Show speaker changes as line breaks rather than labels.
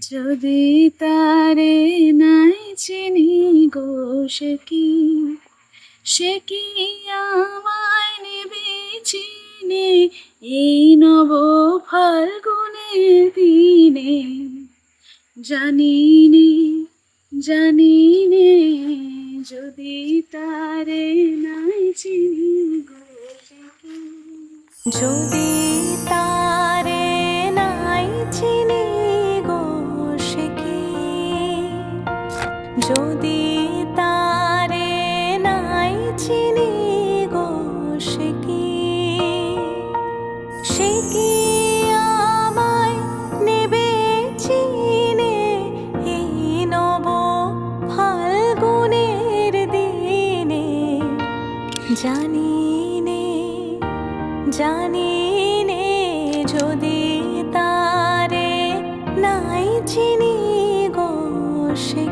যদি তারে নাই চিনি গো, সে কি আমায় নেবে চিনে এই নব ফাল্গুনের দিনে। জানিনে জানিনে যদি তারে নাই চিনি গো, সে কি।
যদি তারে নাই চিনি গো, সে কি। যদি তারে নাই চিনি গো, সে কি। সে কি আমায় নেবে চিনে এই নব ফাল্গুনের দিনে। জানিনে জানিনে যদি তারে নাই চিনি গো, সে